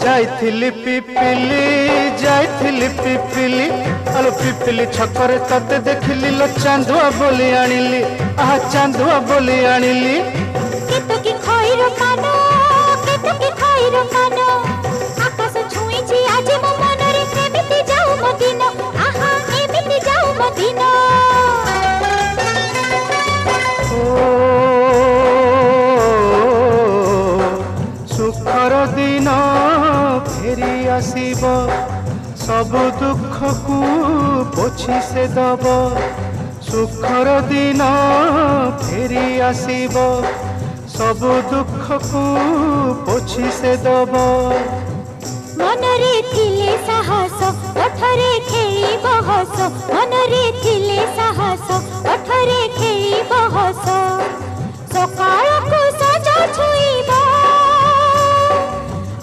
जाइथिली पिपिली जाइथिली पिपिली आलो पिपिली छकरे तते देखिली लो चांदुआ बोली आनिली आहा चांदुआ बोली आनिली केतो की खइरो कानो केतो की खइरो कानो आकाश छुईची आज मो मनरे एमिति जाऊ मो दिन आहा एमिति जाऊ मो दिन सुखर दिन फेरी आसीब सब दुख को पोछि से दब सुखर दिन फेरी आसीब सब दुख को पोछि से दब मनरे थिले साहस ओठरे खेली बहस मनरे थिले साहस ओठरे खेली बहस सकाळ को सजा छुई